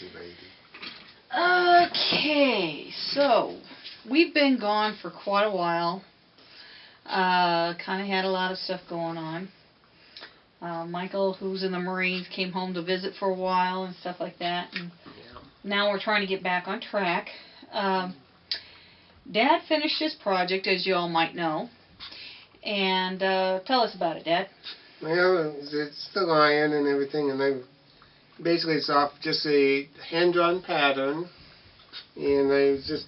busy lady. Okay, so we've been gone for quite a while. Kind of had a lot of stuff going on. Michael, who's in the Marines, came home to visit for a while and stuff like that. And now we're trying to get back on track. Dad finished his project, as you all might know. And tell us about it, Dad. Well, it's the lion and everything, and basically it's off just a hand-drawn pattern, and I was just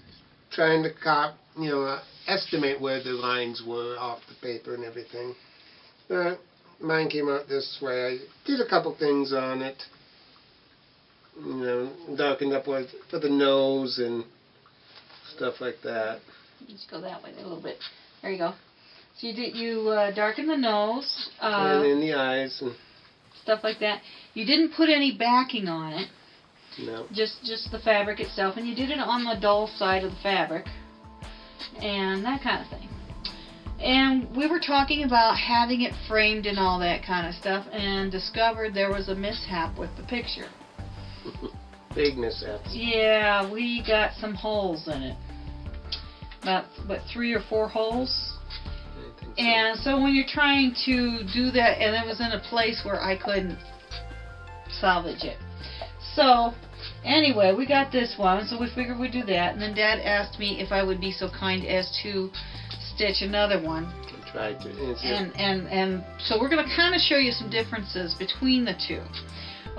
trying to estimate where the lines were off the paper and everything. But mine came out this way. I did a couple things on it. Darkened up for the nose and stuff like that. Let's go that way a little bit. There you go. So you darkened the nose. And in the eyes and stuff like that. You didn't put any backing on it. No. Just the fabric itself, and you did it on the dull side of the fabric, and that kind of thing. And we were talking about having it framed and all that kind of stuff, and discovered there was a mishap with the picture. Big mishaps. Yeah, we got some holes in it. About, 3 or 4 holes? And so when you're trying to do that, and it was in a place where I couldn't salvage it. So, anyway, we got this one, so we figured we'd do that. And then Dad asked me if I would be so kind as to stitch another one. I tried to. And so we're going to kind of show you some differences between the two.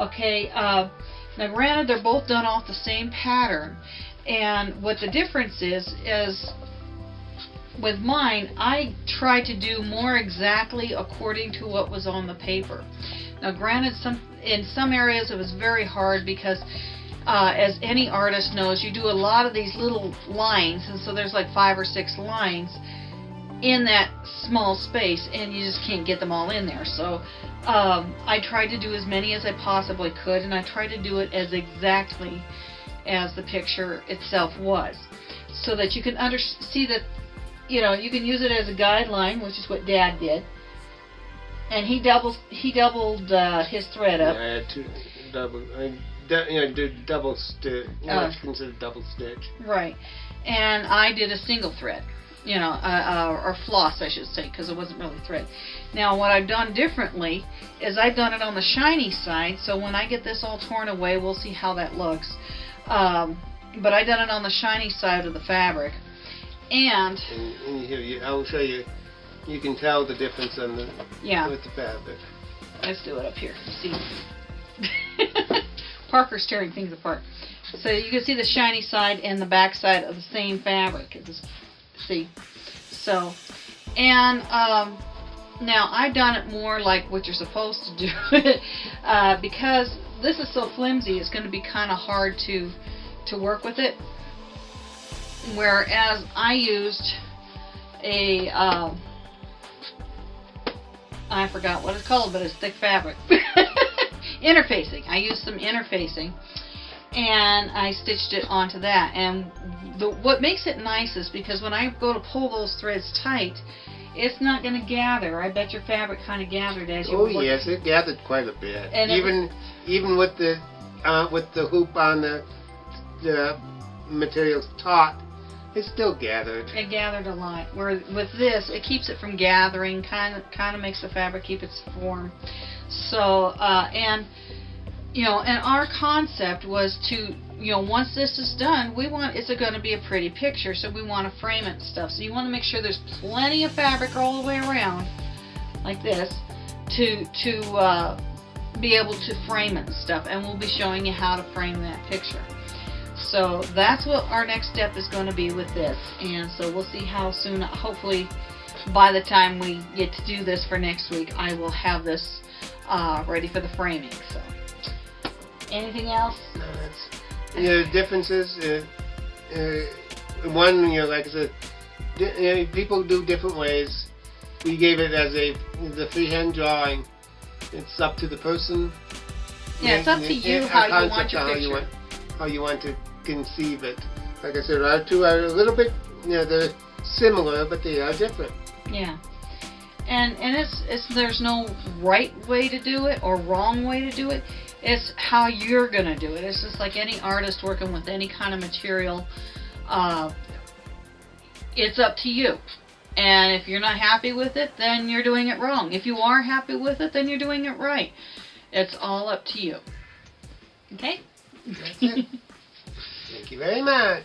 Okay, now granted, they're both done off the same pattern. And what the difference is with mine, I tried to do more exactly according to what was on the paper. Now granted, in some areas it was very hard because as any artist knows, you do a lot of these little lines, and so there's like 5 or 6 lines in that small space, and you just can't get them all in there. So I tried to do as many as I possibly could, and I tried to do it as exactly as the picture itself was, so that you can see that, you can use it as a guideline, which is what Dad did. And he doubled his thread up. Yeah, I had to do double stitch. What's considered double stitch. Right. And I did a single thread. Or floss, I should say, because it wasn't really thread. Now, what I've done differently is I've done it on the shiny side, so when I get this all torn away, we'll see how that looks. But I done it on the shiny side of the fabric. And here, I'll show you. You can tell the difference on with the fabric. Let's do it up here. See, Parker's tearing things apart. So you can see the shiny side and the back side of the same fabric. See, so and now I've done it more like what you're supposed to do because this is so flimsy. It's going to be kind of hard to work with it. Whereas I used a, I forgot what it's called, but it's thick fabric. Interfacing. I used some interfacing, and I stitched it onto that. And what makes it nice is because when I go to pull those threads tight, it's not going to gather. I bet your fabric kind of gathered as you were working. Yes, it gathered quite a bit. And even with the hoop on the materials taut, it still gathered. It gathered a lot. Where with this, it keeps it from gathering. Kind of makes the fabric keep its form. So and our concept was to once this is done, it's going to be a pretty picture. So we want to frame it and stuff. So you want to make sure there's plenty of fabric all the way around, like this, to be able to frame it and stuff. And we'll be showing you how to frame that picture. So that's what our next step is going to be with this, and so we'll see how soon, hopefully by the time we get to do this for next week, I will have this ready for the framing. So, anything else? No, that's, differences, one, like I said, people do different ways. We gave it as the freehand drawing. It's up to the person. Yeah, it's up to you how you want your picture. How you want to conceive it. Like I said, our two are a little bit, they're similar, but they are different. Yeah. And there's no right way to do it or wrong way to do it. It's how you're going to do it. It's just like any artist working with any kind of material. It's up to you. And if you're not happy with it, then you're doing it wrong. If you are happy with it, then you're doing it right. It's all up to you. Okay? That's it. Thank you very much.